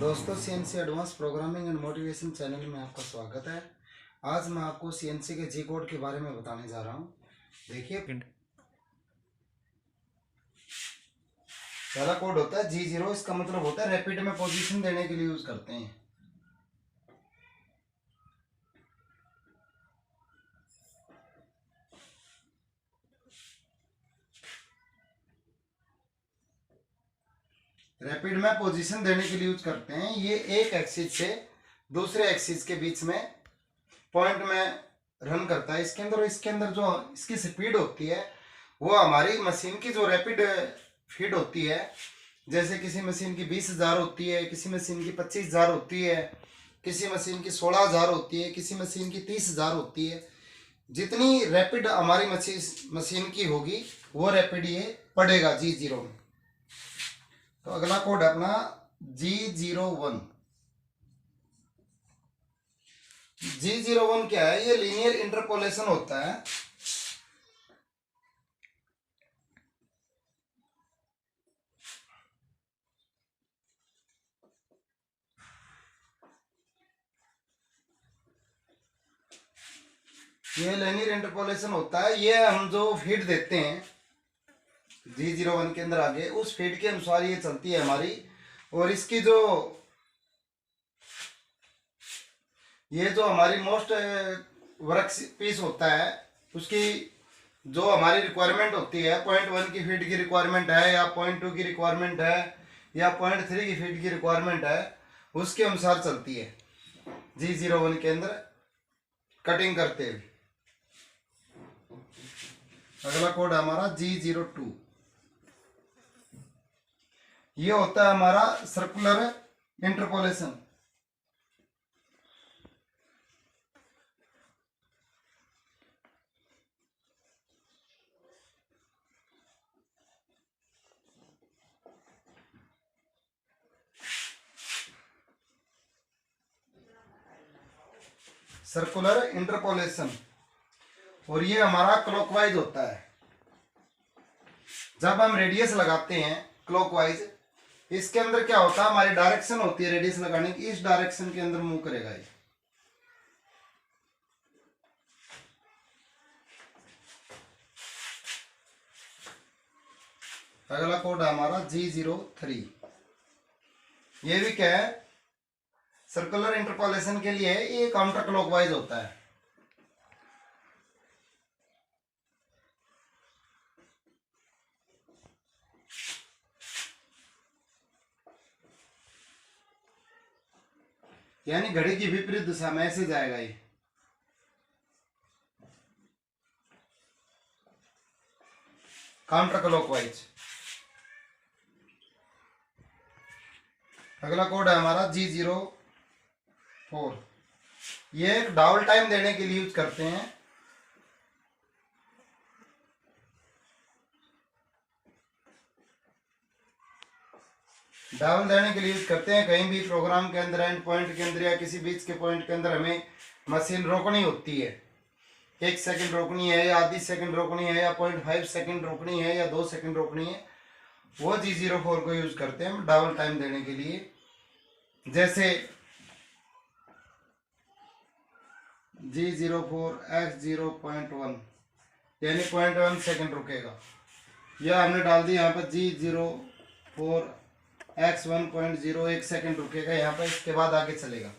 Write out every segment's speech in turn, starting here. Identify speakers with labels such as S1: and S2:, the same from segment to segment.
S1: दोस्तों, CNC advance programming and motivation channel में आपका स्वागत है। आज मैं आपको सीएनसी के जी कोड के बारे में बताने जा रहा हूं। देखिए, पहला कोड होता है G0। इसका मतलब होता है रैपिड में पोजीशन देने के लिए यूज करते हैं। रैपिड में पोजीशन देने के लिए यूज करते हैं। ये एक एक्सिस से दूसरे एक्सिस के बीच में पॉइंट में रन करता है इसके अंदर। और इसके अंदर जो इसकी स्पीड होती है वो हमारी मशीन की जो रैपिड फीड होती है, जैसे किसी मशीन की 20,000 होती है, किसी मशीन की 25,000 होती है, किसी मशीन की 16,000 होती है, किसी मशीन की 30,000 होती है। जितनी रैपिड हमारी मशीन की होगी वो रैपिड ये पड़ेगा G0 में। तो अगला कोड है अपना G01। G01 क्या है? ये लीनियर इंटरपोलेशन होता है। ये लीनियर इंटरपोलेशन होता है। ये हम जो फीड देते हैं G01 के अंदर आगे, उस फीड के अनुसार ये चलती है हमारी। और इसकी जो ये जो हमारी मोस्ट वर्क पीस होता है, उसकी जो हमारी रिक्वायरमेंट होती है, 0.1 की फीड की रिक्वायरमेंट है या 0.2 की रिक्वायरमेंट है या 0.3 की फीड की रिक्वायरमेंट है, उसके अनुसार चलती है G01 के अंदर कटिंग करते हुए। अगला कोड है हमारा G02। ये होता है हमारा सर्कुलर इंटरपोलेशन। सर्कुलर इंटरपोलेशन, और ये हमारा क्लॉकवाइज होता है। जब हम रेडियस लगाते हैं क्लॉकवाइज, इसके अंदर क्या होता है, हमारी डायरेक्शन होती है रेडियस लगाने की, इस डायरेक्शन के अंदर मूव करेगा ये। अगला कोड है हमारा G03। ये भी क्या है, सर्कुलर इंटरपोलेशन के लिए ये काउंटर क्लॉकवाइज होता है। यानी घड़ी की विपरीत दिशा में ऐसे जाएगा ये। Counter clockwise. अगला कोड है हमारा G04। ये एक डाबल टाइम देने के लिए यूज करते हैं। डाबल देने के लिए यूज करते हैं कहीं भी प्रोग्राम के अंदर, एंड पॉइंट के अंदर या किसी बीच के पॉइंट के अंदर हमें मशीन रोकनी होती है। 1 सेकंड रोकनी है या आधी सेकंड रोकनी है या 0.5 सेकंड रोकनी है या 2 सेकंड रोकनी है, वो G04 को यूज करते हैं डबल टाइम देने के लिए। जैसे G04 x0.1 यानी 0.1 सेकंड रुकेगा, या हमने डाल दी यहाँ पर G04 x1.0 1 सेकंड रुकेगा यहाँ पर। इसके बाद आगे चलेगा।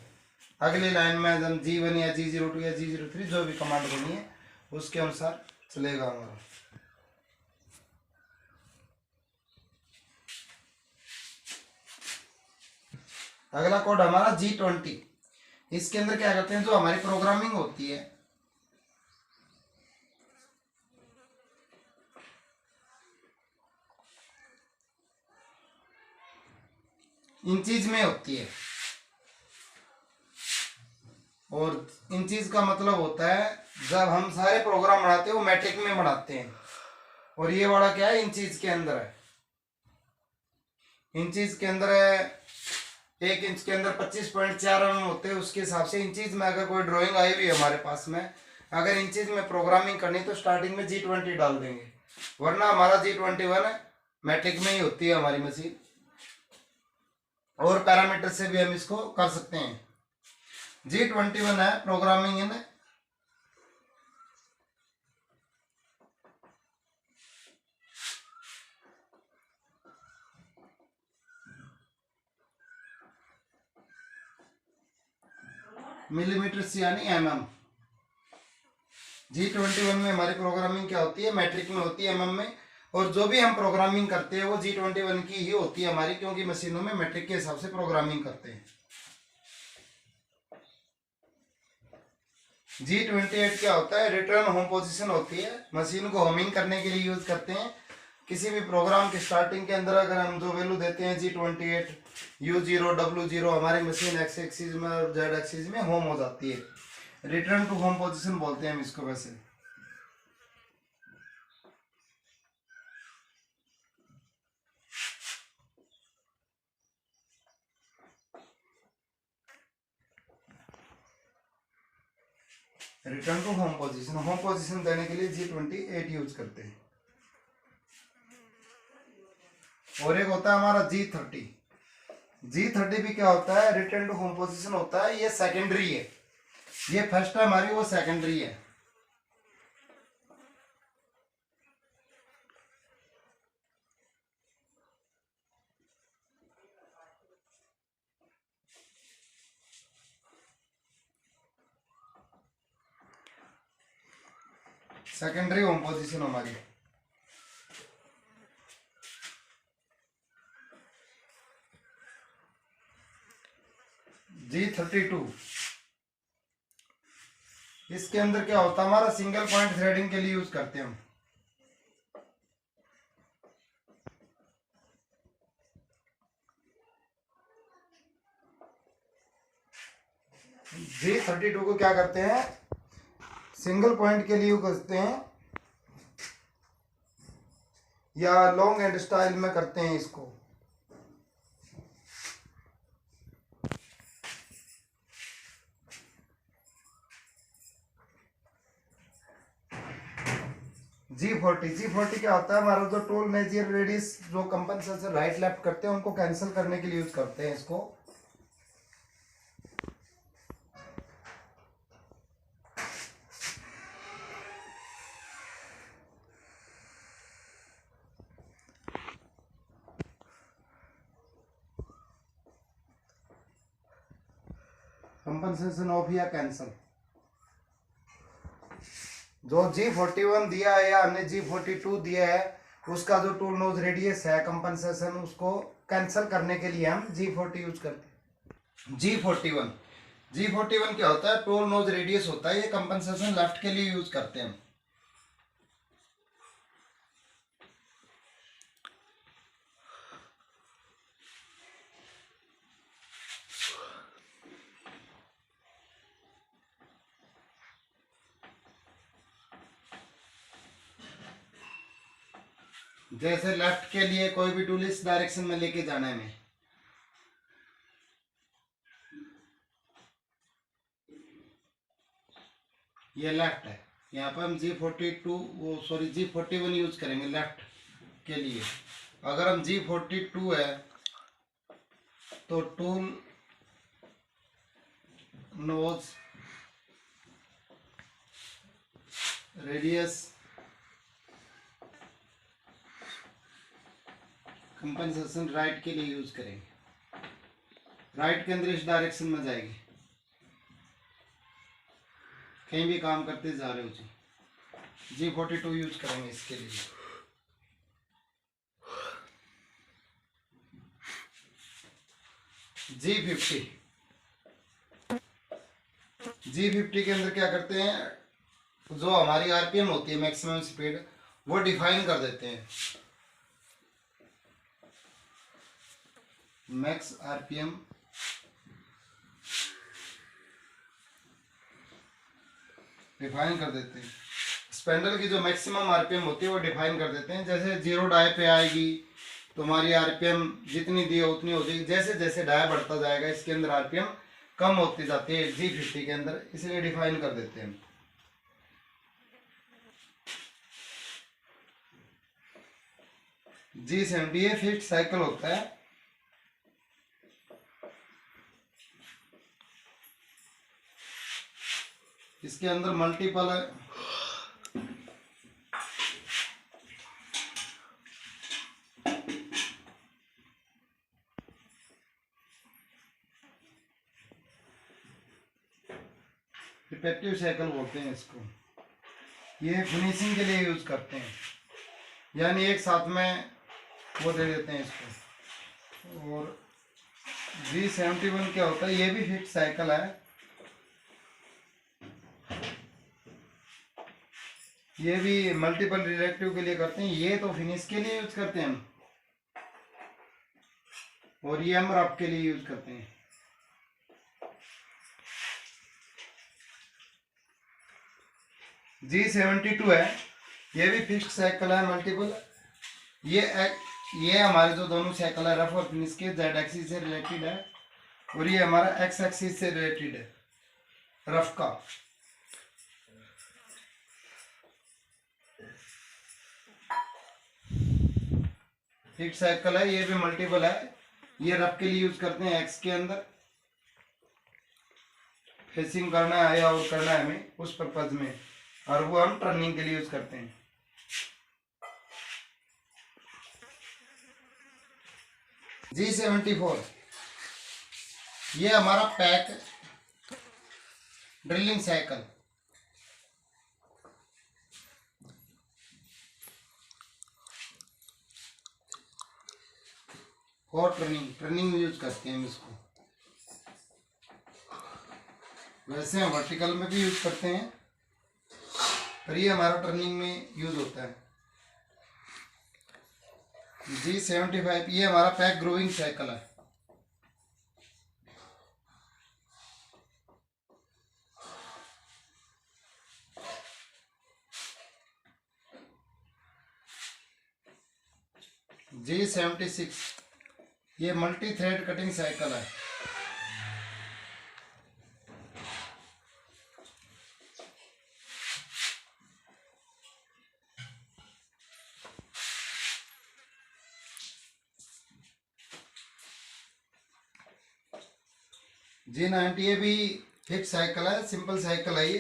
S1: अगली लाइन में हम G1 या G02 या G03 जो भी कमांड बनी है उसके अनुसार चलेगा हमारा। अगला कोड हमारा G20। इसके अंदर क्या करते हैं, जो हमारी प्रोग्रामिंग होती है इंचीज में होती है, और इंचीज का मतलब होता है जब हम सारे प्रोग्राम बनाते हैं वो मैट्रिक में बनाते हैं, और ये वाला क्या है, इंचीज के अंदर है। इंचीज के अंदर है, 1 इंच के अंदर 25.4 mm होते हैं। उसके हिसाब से इंचीज में अगर कोई ड्राइंग आई हुई है हमारे पास में, अगर इंचीज में प्रोग्रामिंग करनी तो स्टार्टिंग में G20 डाल देंगे, वरना हमारा G21 मैट्रिक में ही होती है हमारी मशीन। और पैरामीटर से भी हम इसको कर सकते हैं। G21 है प्रोग्रामिंग इन मिलीमीटर यानी mm। G21 में हमारी प्रोग्रामिंग क्या होती है, मैट्रिक में होती है, mm में। और जो भी हम प्रोग्रामिंग करते हैं वो G21 की ही होती है हमारी, क्योंकि मशीनों में मैट्रिक के हिसाब से प्रोग्रामिंग करते हैं। G28 क्या होता है, रिटर्न होम पोजीशन होती है, मशीन को होमिंग करने के लिए यूज करते हैं। किसी भी प्रोग्राम के स्टार्टिंग के अंदर अगर हम जो वैल्यू देते हैं G28 U0 W0, हमारी मशीन एक्स एक्सिस में और जेड एक्सिस में होम हो जाती है। रिटर्न टू होम पोजीशन बोलते हैं हम इसको। वैसे रिटर्न टू होम पोजीशन देने के लिए G28 यूज करते हैं। और एक होता है हमारा G30 भी क्या होता है, रिटर्न टू होम पोजीशन होता है। ये सेकेंडरी है, ये फर्स्ट है हमारी, वो सेकेंडरी है। सेकेंडरी होम पोजीशन हमारी। G32 इसके अंदर क्या होता है हमारा, सिंगल पॉइंट थ्रेडिंग के लिए यूज करते हैं हम। G32 को क्या करते हैं, सिंगल पॉइंट के लिए यूज करते हैं, या लॉन्ग एंड स्टाइल में करते हैं इसको। G40 क्या होता है हमारा, जो टूल मेजर रेडियस जो कंपनसेशन राइट लेफ्ट करते हैं उनको कैंसिल करने के लिए यूज करते हैं इसको। कंपनसेशन ऑफ या कैंसल। जो G41 दिया है या हमने G42 दिया है, उसका जो टूल नोज रेडियस है कंपनसेशन, उसको कैंसिल करने के लिए हम G40 यूज करते हैं। G41 क्या होता है, टूल नोज रेडियस होता है, ये कंपनसेशन लेफ्ट के लिए यूज करते हैं। जैसे लेफ्ट के लिए कोई भी टूल इस डायरेक्शन में लेके जाना है हमें, ये लेफ्ट है, यहाँ पर हम G41 यूज करेंगे लेफ्ट के लिए। अगर हम G42 है तो tool nose radius compensation right के लिए यूज करेंगे। राइट के अंदर इस डायरेक्शन में जाएगी, कहीं भी काम करते जा रहे हो G42 यूज करेंगे इसके लिए। G50 के अंदर क्या करते हैं, जो हमारी आरपीएम होती है मैक्सिमम स्पीड, वो डिफाइन कर देते हैं। मैक्स आरपीएम डिफाइन कर देते हैं। स्पेंडल की जो मैक्सिमम आरपीएम होती है वो डिफाइन कर देते हैं। जैसे 0 डाई पे आएगी तो हमारी आरपीएम जितनी दी है उतनी हो जाएगी, जैसे जैसे डाई बढ़ता जाएगा इसके अंदर आरपीएम कम होती जाती है G50 के अंदर, इसलिए डिफाइन कर देते हैं। G70 फिफ्थ साइकिल होता है। इसके अंदर मल्टीपल रिपेक्टिव साइकिल बोलते हैं इसको। ये फिनिशिंग के लिए यूज करते हैं, यानी एक साथ में वो दे देते हैं इसको। और G71 क्या होता है, ये भी फिक्स साइकिल है। ये भी मल्टीपल रिएक्टिव के लिए करते हैं, ये तो फिनिश के लिए यूज करते हैं हम, और ये हम रफ के लिए यूज करते हैं। G72 है, ये भी फिक्स्ड साइकिल है, मल्टीपल। ये हमारे जो दोनों साइकिल है रफ और फिनिश के, जेड एक्सिस से रिलेटेड है, और ये हमारा एक्स एक्सिस से रिलेटेड है रफ का। फिक्स्ड साइकिल है, ये भी मल्टीपल है। ये रफ के लिए यूज करते हैं, एक्स के अंदर फेसिंग करना है या और करना है हमें उस पर्पज में, और वो हम टर्निंग के लिए यूज करते हैं। G74 ये हमारा पैक ड्रिलिंग साइकिल। और टर्निंग में यूज करते हैं हम इसको। वैसे हम वर्टिकल में भी यूज करते हैं, पर ये हमारा टर्निंग में यूज होता है। G75 ये हमारा पैक ग्रोइंग साइकिल है। G76 ये मल्टी थ्रेड कटिंग साइकिल है। G90 ये भी फिक्स साइकिल है, सिंपल साइकिल है। ये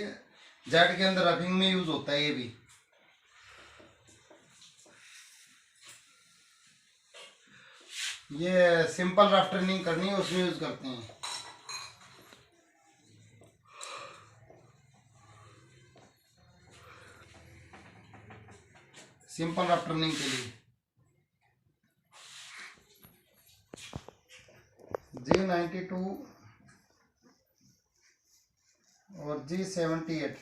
S1: जेट के अंदर रफिंग में यूज होता है। ये भी ये सिंपल रफ टर्निंग करनी है उसमें यूज करते हैं। सिंपल रफ टर्निंग के लिए G92 और G78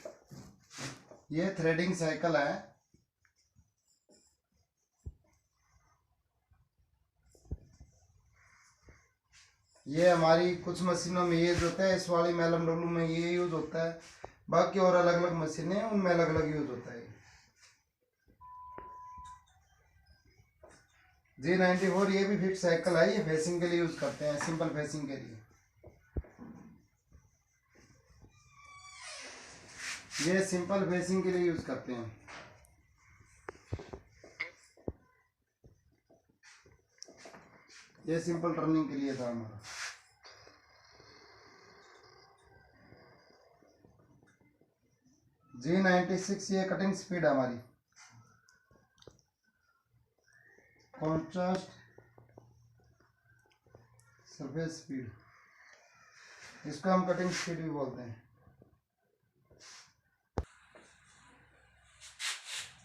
S1: ये थ्रेडिंग साइकिल है। ये हमारी कुछ मशीनों में यूज होता है, इस वाली में LMW में ये यूज होता है, बाकी और अलग अलग मशीनें हैं उनमें अलग अलग यूज होता है। G94 ये भी फिक्स साइकिल है, ये फेसिंग के लिए यूज करते हैं, सिंपल फेसिंग के लिए। ये सिंपल फेसिंग के लिए यूज करते हैं। ये सिंपल टर्निंग के लिए था हमारा। G96 ये कटिंग स्पीड है हमारी, कॉन्ट्रास्ट सरफेस स्पीड, इसको हम कटिंग स्पीड भी बोलते हैं।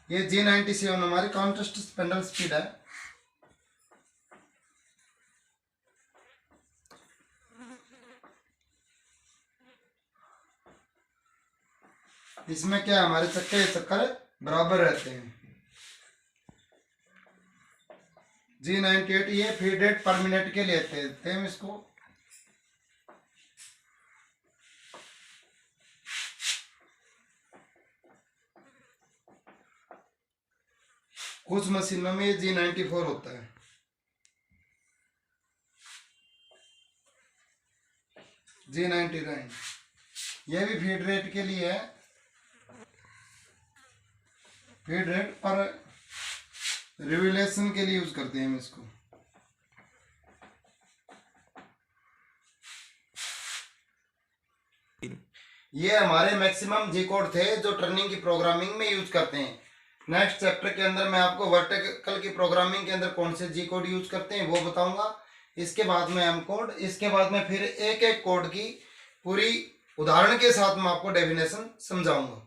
S1: ये G97 हमारी कॉन्ट्रास्ट स्पेंडल स्पीड है। इसमें क्या है, हमारे चक्कर बराबर रहते हैं। G98 ये फीड रेट पर मिनट के लेते हैं हम इसको। कुछ मशीनों में ये G94 होता है। G99 ये भी फीड रेट के लिए है, फीड रेट पर रिवोल्यूशन के लिए यूज करते हैं हम इसको। ये हमारे मैक्सिमम जी कोड थे जो टर्निंग की प्रोग्रामिंग में यूज करते हैं। नेक्स्ट चैप्टर के अंदर मैं आपको वर्टिकल की प्रोग्रामिंग के अंदर कौन से जी कोड यूज करते हैं वो बताऊंगा। इसके बाद में एम कोड, इसके बाद में फिर एक एक कोड की पूरी उदाहरण के साथ मैं आपको डेफिनेशन समझाऊंगा।